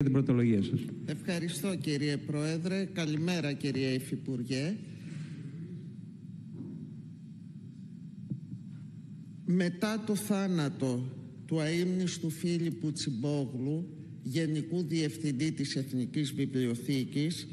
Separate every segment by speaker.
Speaker 1: την πρωτολογία σας.
Speaker 2: Ευχαριστώ κύριε Πρόεδρε. Καλημέρα κυρία Υφυπουργέ. Μετά το θάνατο του αείμνηστου Φίλιππου Τσιμπόγλου, Γενικού Διευθυντή της Εθνικής Βιβλιοθήκης,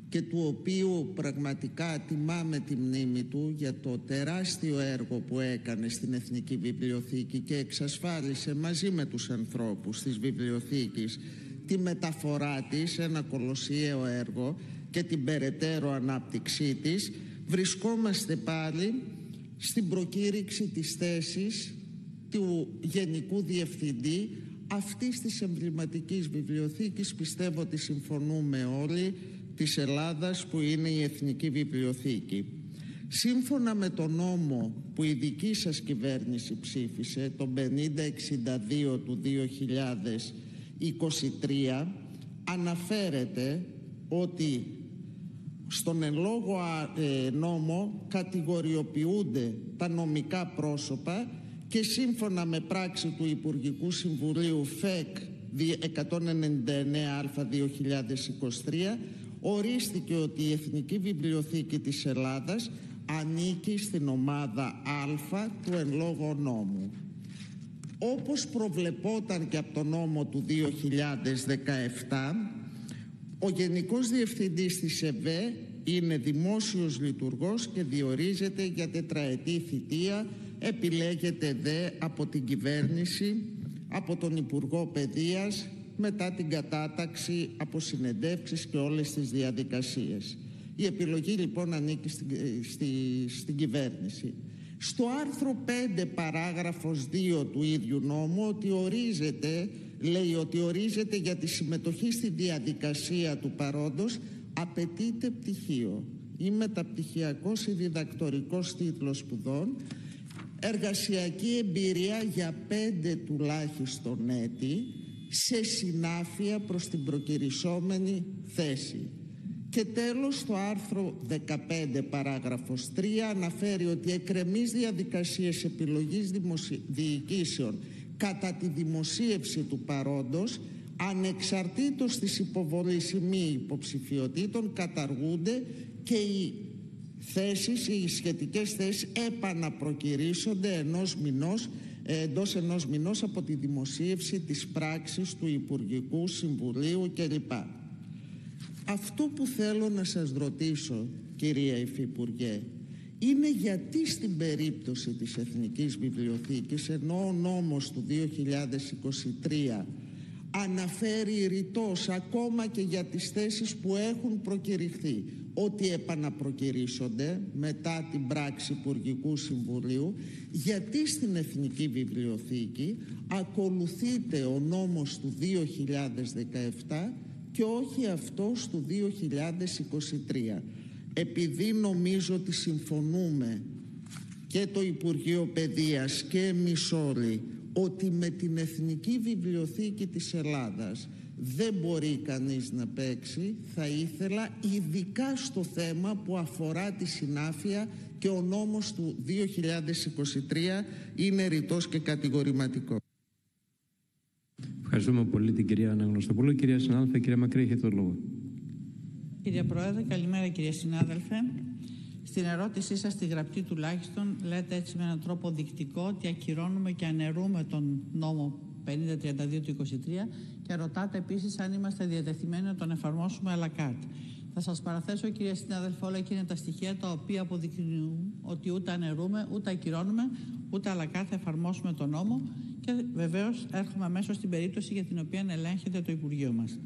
Speaker 2: και του οποίου πραγματικά τιμάμε τη μνήμη του για το τεράστιο έργο που έκανε στην Εθνική Βιβλιοθήκη και εξασφάλισε μαζί με τους ανθρώπους της βιβλιοθήκης τη μεταφορά της, ένα κολοσιαίο έργο, και την περαιτέρω ανάπτυξή της, βρισκόμαστε πάλι στην προκήρυξη της θέσης του Γενικού Διευθυντή αυτής της εμβληματικής βιβλιοθήκης, πιστεύω ότι συμφωνούμε όλοι, της Ελλάδας, που είναι η Εθνική Βιβλιοθήκη. Σύμφωνα με τον νόμο που η δική σας κυβέρνηση ψήφισε, τον 5062 του 2023, αναφέρεται ότι στον εν λόγω νόμο κατηγοριοποιούνται τα νομικά πρόσωπα και σύμφωνα με πράξη του Υπουργικού Συμβουλίου ΦΕΚ 199α 2023 ορίστηκε ότι η Εθνική Βιβλιοθήκη της Ελλάδας ανήκει στην ομάδα Α του εν λόγω νόμου. Όπως προβλεπόταν και από τον νόμο του 2017, ο Γενικός Διευθυντής της ΕΒΕ είναι δημόσιος λειτουργός και διορίζεται για τετραετή θητεία, επιλέγεται δε από την κυβέρνηση, από τον Υπουργό Παιδείας, μετά την κατάταξη από συνεντεύξεις και όλες τις διαδικασίες. Η επιλογή λοιπόν ανήκει στην κυβέρνηση. Στο άρθρο 5 παράγραφος 2 του ίδιου νόμου λέει ότι ορίζεται για τη συμμετοχή στη διαδικασία του παρόντος απαιτείται πτυχίο ή μεταπτυχιακός ή διδακτορικός τίτλος σπουδών, εργασιακή εμπειρία για 5 τουλάχιστον έτη σε συνάφεια προς την προκηρυσσόμενη θέση. Και τέλος, το άρθρο 15 παράγραφος 3 αναφέρει ότι εκκρεμείς διαδικασίες επιλογής διοικήσεων κατά τη δημοσίευση του παρόντος, ανεξαρτήτως της υποβολής ή μη υποψηφιωτήτων, καταργούνται και οι θέσεις, οι σχετικές θέσεις επαναπροκηρύσσονται εντός ενός μηνός από τη δημοσίευση της πράξης του Υπουργικού Συμβουλίου κλπ. Αυτό που θέλω να σας ρωτήσω, κυρία Υφυπουργέ, είναι γιατί στην περίπτωση της Εθνικής Βιβλιοθήκης, ενώ ο νόμος του 2023 αναφέρει ρητός ακόμα και για τις θέσεις που έχουν προκηρυχθεί ότι επαναπροκηρύσσονται μετά την πράξη Υπουργικού Συμβουλίου, γιατί στην Εθνική Βιβλιοθήκη ακολουθείται ο νόμος του 2017 και όχι αυτός του 2023? Επειδή νομίζω ότι συμφωνούμε και το Υπουργείο Παιδείας και εμείς όλοι ότι με την Εθνική Βιβλιοθήκη της Ελλάδας δεν μπορεί κανείς να παίξει, θα ήθελα ειδικά στο θέμα που αφορά τη συνάφεια, και ο νόμος του 2023 είναι ρητός και κατηγορηματικό.
Speaker 1: Ευχαριστούμε πολύ την κυρία Αναγνωστοπούλου. Κυρία συνάδελφε, κυρία Μακρύ, έχετε το λόγο.
Speaker 3: Κύριε Πρόεδρε, καλημέρα κυρία συνάδελφε. Στην ερώτησή σας, στη γραπτή τουλάχιστον, λέτε έτσι με έναν τρόπο δεικτικό ότι ακυρώνουμε και αναιρούμε τον νόμο 5032 του 23 και ρωτάτε επίσης αν είμαστε διατεθειμένοι να τον εφαρμόσουμε à la carte. Θα σας παραθέσω, κυρία συνάδελφε, όλα εκείνα τα στοιχεία τα οποία αποδεικνύουν ότι ούτε αναιρούμε, ούτε ακυρώνουμε, ούτε à la carte εφαρμόσουμε τον νόμο, και βεβαίως έρχομαι αμέσως στην περίπτωση για την οποία ελέγχεται το Υπουργείο μας.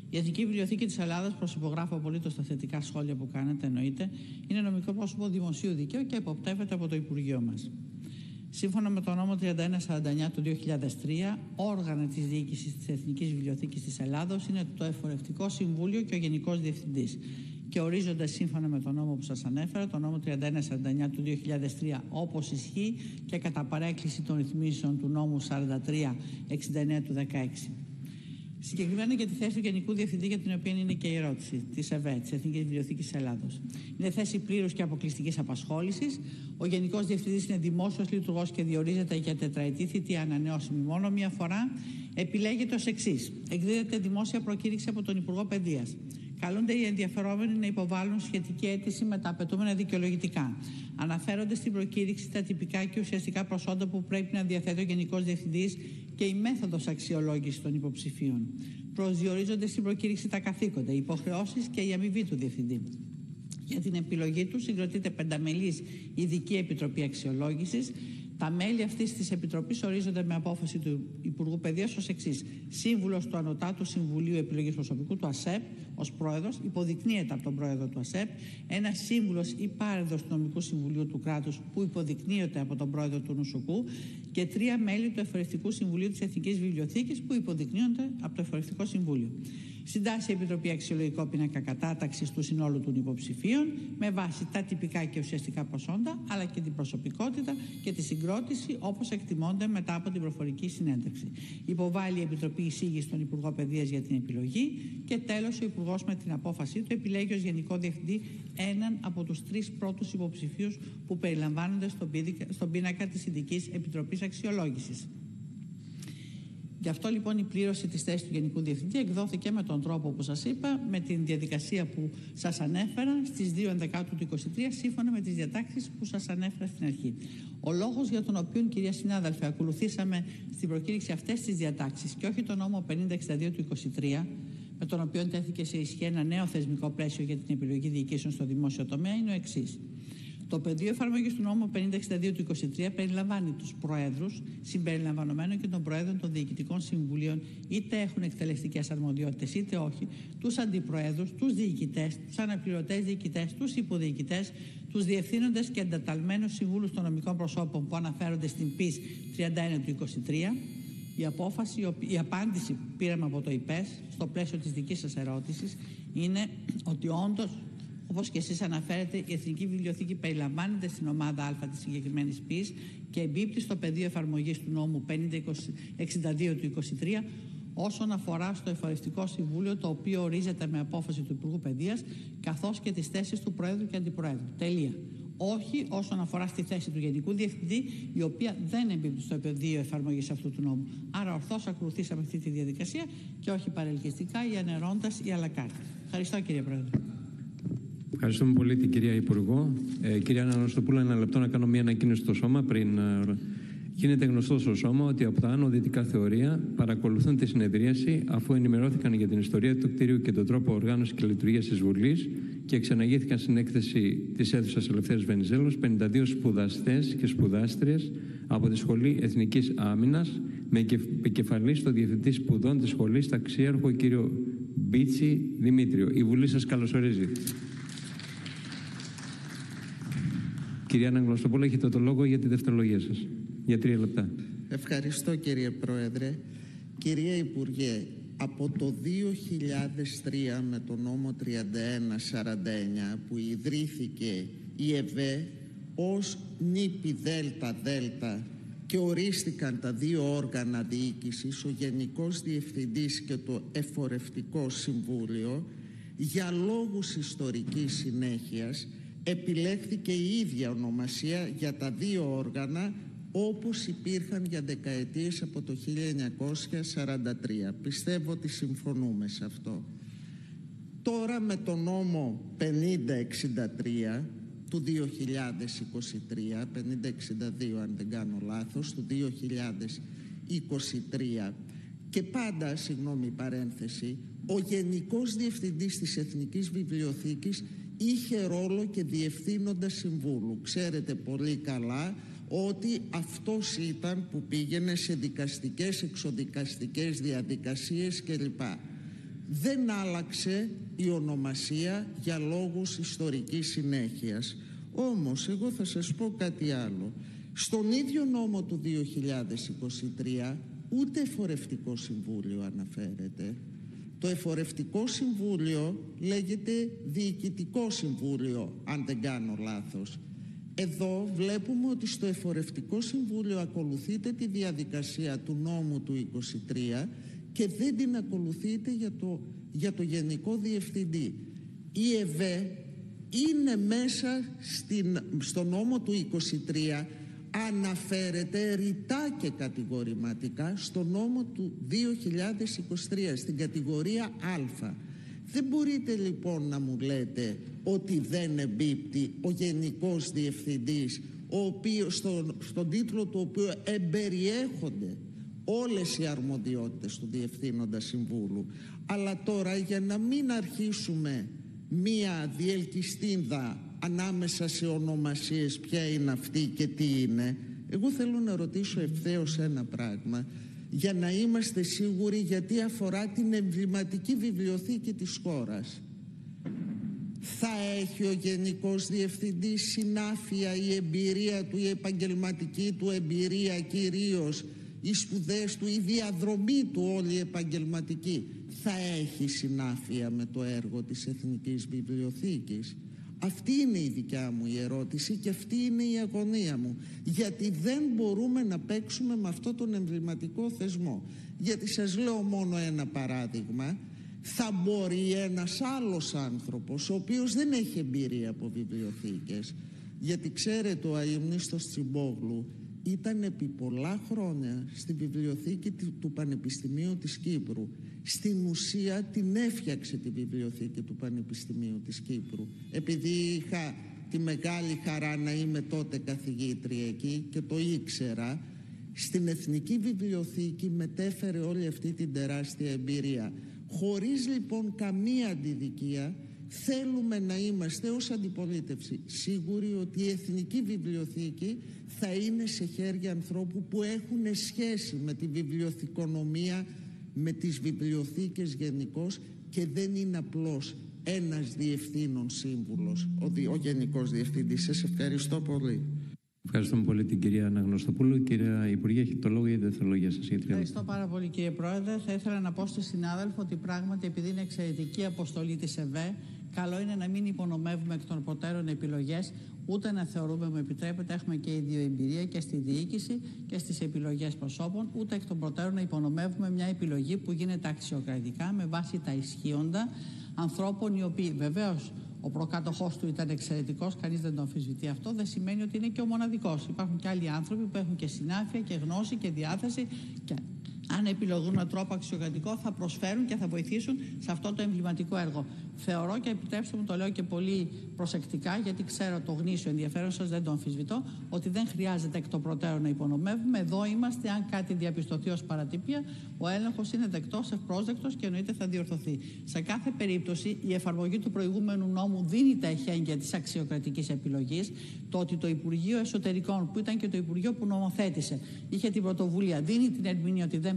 Speaker 3: Η Εθνική Βιβλιοθήκη της Ελλάδας, προσυπογράφω απολύτως τα θετικά σχόλια που κάνετε, εννοείται, είναι νομικό πρόσωπο δημοσίου δικαίου και υποπτεύεται από το Υπουργείο μας. Σύμφωνα με τον νόμο 3149 του 2003, όργανα της διοίκησης της Εθνικής Βιβλιοθήκης της Ελλάδος είναι το Εφορευτικό Συμβούλιο και ο Γενικός Διευθυντής. Και ορίζονται σύμφωνα με τον νόμο που σας ανέφερα, τον νόμο 3149 του 2003, όπως ισχύει και κατά παρέκκληση των ρυθμίσεων του νόμου 4369 του 2016. Συγκεκριμένα για τη θέση του Γενικού Διευθυντή, για την οποία είναι και η ερώτηση, της ΕΒΕ, της Εθνικής Βιβλιοθήκης της Ελλάδος. Είναι θέση πλήρους και αποκλειστικής απασχόλησης. Ο Γενικός Διευθυντής είναι δημόσιος λειτουργός και διορίζεται για τετραετή θητεία, ανανεώσιμη μόνο μία φορά. επιλέγεται ως εξής. Εκδίδεται δημόσια προκήρυξη από τον Υπουργό Παιδείας. Καλούνται οι ενδιαφερόμενοι να υποβάλουν σχετική αίτηση με τα απαιτούμενα δικαιολογητικά. Αναφέρονται στην προκήρυξη τα τυπικά και ουσιαστικά προσόντα που πρέπει να διαθέτει ο Γενικός Διευθυντής και η μέθοδος αξιολόγησης των υποψηφίων. Προσδιορίζονται στην προκήρυξη τα καθήκοντα, οι υποχρεώσεις και η αμοιβή του Διευθυντή. Για την επιλογή του συγκροτείται πενταμελής ειδική επιτροπή αξιολόγησης. Τα μέλη αυτής της επιτροπής ορίζονται με απόφαση του Υπουργού Παιδείας ως εξής. Σύμβουλος του Ανωτάτου Συμβουλίου Επιλογής Προσωπικού του ΑΣΕΠ ως πρόεδρος, υποδεικνύεται από τον πρόεδρο του ΑΣΕΠ, ένας σύμβουλος ή πάρεδρος του Νομικού Συμβουλίου του κράτους που υποδεικνύεται από τον πρόεδρο του Νοσοκού και 3 μέλη του Εφορευτικού Συμβουλίου της Εθνικής Βιβλιοθήκης που υποδεικνύονται από το Εφορευτικό Συμβούλιο. Συντάσσει η Επιτροπή αξιολογικό πίνακα κατάταξης του συνόλου των υποψηφίων με βάση τα τυπικά και ουσιαστικά προσόντα, αλλά και την προσωπικότητα και τη συγκρότηση όπως εκτιμώνται μετά από την προφορική συνέντευξη. Υποβάλλει η Επιτροπή εισήγηση στον Υπουργό Παιδείας για την επιλογή και τέλος ο Υπουργός με την απόφασή του επιλέγει ως Γενικό Διευθυντή έναν από τους 3 πρώτους υποψηφίους που περιλαμβάνονται στον πίνακα της Ειδικής Επιτροπής Αξιολόγησης. Γι' αυτό λοιπόν η πλήρωση της θέσης του Γενικού Διευθυντή εκδόθηκε με τον τρόπο που σας είπα, με την διαδικασία που σας ανέφερα στις 2 Ενδεκάτου του 2023, σύμφωνα με τις διατάξεις που σας ανέφερα στην αρχή. Ο λόγος για τον οποίο, κυρία συνάδελφε, ακολουθήσαμε στην προκήρυξη αυτές τις διατάξεις και όχι τον νόμο 5062 του 2023, με τον οποίο τέθηκε σε ισχύ ένα νέο θεσμικό πλαίσιο για την επιλογή διοικήσεων στο δημόσιο τομέα, είναι ο εξής. Το πεδίο εφαρμογής του νόμου 5062 του 2023 περιλαμβάνει τους προέδρους, συμπεριλαμβανομένων και των προέδρων των διοικητικών συμβουλίων, είτε έχουν εκτελεστικές αρμοδιότητες είτε όχι, τους αντιπροέδρους, τους διοικητές, τους αναπληρωτές διοικητές, τους υποδιοικητές, τους διευθύνοντες και εντεταλμένους συμβούλους των νομικών προσώπων που αναφέρονται στην ΠΙΣ 31 του 2023. Η απάντηση που πήραμε από το ΙΠΕΣ στο πλαίσιο της δικής σας ερώτησης είναι ότι όντως, όπως και εσείς αναφέρετε, η Εθνική Βιβλιοθήκη περιλαμβάνεται στην ομάδα Α της συγκεκριμένης ΠΙΣ και εμπίπτει στο πεδίο εφαρμογής του νόμου 5062 του 2023 όσον αφορά στο Εφορευτικό Συμβούλιο, το οποίο ορίζεται με απόφαση του Υπουργού Παιδείας, καθώς και τις θέσεις του Προέδρου και Αντιπροέδρου. Τελεία. Όχι όσον αφορά στη θέση του Γενικού Διευθυντή, η οποία δεν εμπίπτει στο πεδίο εφαρμογής αυτού του νόμου. Άρα ορθώς ακολουθήσαμε αυτή τη διαδικασία και όχι παρελκυστικά ή ανερώντας ή αλακάρτα. Ευχαριστώ, κύριε Πρόεδρε.
Speaker 1: Ευχαριστούμε πολύ την κυρία Υπουργό. Κυρία Αναστοπούλου, ένα λεπτό να κάνω μια ανακοίνωση στο Σώμα πριν. Γίνεται γνωστό στο Σώμα ότι από τα άνω δυτικά θεωρία παρακολουθούν τη συνεδρίαση αφού ενημερώθηκαν για την ιστορία του κτίριου και τον τρόπο οργάνωσης και λειτουργίας της Βουλής και εξαναγήθηκαν στην έκθεση της αίθουσας Ελευθέρης Βενιζέλος 52 σπουδαστές και σπουδάστριες από τη Σχολή Εθνικής Άμυνας με επικεφαλή στο Διευθυντή Σπουδών της Σχολής Ταξίαρχο κύριο Μπίτσι Δημήτριο. Η Βουλή σας καλωσορίζει. Κυρία Αναγνωστοπούλου, έχετε το λόγο για τη δευτερολογία σας. Για 3 λεπτά.
Speaker 2: Ευχαριστώ, κύριε Πρόεδρε. Κυρία Υπουργέ, από το 2003 με το νόμο 3149 που ιδρύθηκε η ΕΒΕ ως νήπη ΔΕΛΤΑ και ορίστηκαν τα 2 όργανα διοίκησης, ο Γενικός Διευθυντής και το Εφορευτικό Συμβούλιο, για λόγους ιστορικής συνέχειας επιλέχθηκε η ίδια ονομασία για τα 2 όργανα όπως υπήρχαν για δεκαετίες από το 1943. Πιστεύω ότι συμφωνούμε σε αυτό. Τώρα με τον νόμο 5063 του 2023, 5062 αν δεν κάνω λάθος, του 2023 και πάντα, συγγνώμη παρένθεση, ο Γενικός Διευθυντής της Εθνικής Βιβλιοθήκης είχε ρόλο και διευθύνοντα συμβούλου. Ξέρετε πολύ καλά ότι αυτός ήταν που πήγαινε σε δικαστικές, εξοδικαστικές διαδικασίες κλπ. Δεν άλλαξε η ονομασία για λόγους ιστορικής συνέχειας. Όμως εγώ θα σας πω κάτι άλλο. Στον ίδιο νόμο του 2023 ούτε Εφορευτικό Συμβούλιο αναφέρεται. Το Εφορευτικό Συμβούλιο λέγεται Διοικητικό Συμβούλιο, αν δεν κάνω λάθος. Εδώ βλέπουμε ότι στο Εφορευτικό Συμβούλιο ακολουθείται τη διαδικασία του νόμου του 23 και δεν την ακολουθείτε για το Γενικό Διευθυντή. Η ΕΒΕ είναι μέσα στο νόμο του 23, αναφέρεται ρητά και κατηγορηματικά στο νόμο του 2023, στην κατηγορία Α. Δεν μπορείτε λοιπόν να μου λέτε ότι δεν εμπίπτει ο Γενικός Διευθυντής, στον τίτλο του οποίου εμπεριέχονται όλες οι αρμοδιότητες του Διευθύνοντα Συμβούλου. Αλλά τώρα, για να μην αρχίσουμε μία διελκυστίνδα ανάμεσα σε ονομασίες, ποια είναι αυτή και τι είναι, εγώ θέλω να ρωτήσω ευθέως ένα πράγμα, για να είμαστε σίγουροι, γιατί αφορά την εμβληματική βιβλιοθήκη της χώρας. Θα έχει ο Γενικός Διευθυντής συνάφεια, η εμπειρία του, η επαγγελματική του εμπειρία κυρίως, οι σπουδές του, η διαδρομή του όλη η επαγγελματική, θα έχει συνάφεια με το έργο της Εθνικής Βιβλιοθήκης? Αυτή είναι η δικιά μου η ερώτηση και αυτή είναι η αγωνία μου, γιατί δεν μπορούμε να παίξουμε με αυτό τον εμβληματικό θεσμό. Γιατί σας λέω μόνο ένα παράδειγμα, θα μπορεί ένας άλλος άνθρωπος, ο οποίος δεν έχει εμπειρία από βιβλιοθήκες, γιατί ξέρετε, ο αείμνηστος Τσιμπόγλου ήταν επί πολλά χρόνια στη βιβλιοθήκη του Πανεπιστημίου της Κύπρου. Στην ουσία την έφτιαξε τη βιβλιοθήκη του Πανεπιστημίου της Κύπρου, επειδή είχα τη μεγάλη χαρά να είμαι τότε καθηγήτρια εκεί και το ήξερα. Στην Εθνική Βιβλιοθήκη μετέφερε όλη αυτή την τεράστια εμπειρία. Χωρίς λοιπόν καμία αντιδικία, θέλουμε να είμαστε ως αντιπολίτευση σίγουροι ότι η Εθνική Βιβλιοθήκη θα είναι σε χέρια ανθρώπου που έχουν σχέση με τη βιβλιοθηκονομία, με τις βιβλιοθήκες γενικώς, και δεν είναι απλώς ένας διευθύνων σύμβουλος, ο Γενικός Διευθυντής. Σας ευχαριστώ πολύ.
Speaker 1: Ευχαριστούμε πολύ την κυρία Αναγνωστοπούλου. Κυρία Υπουργέ, έχει το λόγο για τη δευτερολογία σας.
Speaker 3: Ευχαριστώ πάρα πολύ, κύριε Πρόεδρε. Θα ήθελα να πω στη συνάδελφο ότι πράγματι, επειδή είναι εξαιρετική αποστολή της ΕΒΕ, καλό είναι να μην υπονομεύουμε εκ των προτέρων επιλογές, ούτε να θεωρούμε, μου επιτρέπετε, έχουμε και η δύο εμπειρία και στη διοίκηση και στις επιλογές προσώπων, ούτε εκ των προτέρων να υπονομεύουμε μια επιλογή που γίνεται αξιοκρατικά με βάση τα ισχύοντα ανθρώπων, οι οποίοι βεβαίως ο προκάτοχός του ήταν εξαιρετικός, κανείς δεν το αμφισβητεί αυτό, δεν σημαίνει ότι είναι και ο μοναδικός. Υπάρχουν και άλλοι άνθρωποι που έχουν και συνάφεια και γνώση και διάθεση, και αν επιλογούν με τρόπο αξιοκρατικό θα προσφέρουν και θα βοηθήσουν σε αυτό το εμβληματικό έργο. Θεωρώ, και επιτρέψτε μου, το λέω και πολύ προσεκτικά, γιατί ξέρω το γνήσιο ενδιαφέρον σας, δεν το αμφισβητώ, ότι δεν χρειάζεται εκ των προτέρων να υπονομεύουμε. Εδώ είμαστε, αν κάτι διαπιστωθεί ως παρατυπία, ο έλεγχος είναι δεκτός, ευπρόσδεκτος και εννοείται θα διορθωθεί. Σε κάθε περίπτωση, η εφαρμογή του προηγούμενου νόμου δίνει τα εχέγγυα της αξιοκρατικής επιλογής. Το ότι το Υπουργείο Εσωτερικών, που ήταν και το Υπουργείο που νομοθέτησε, είχε την πρωτοβουλία, δίνει την ερμηνεία ότι δεν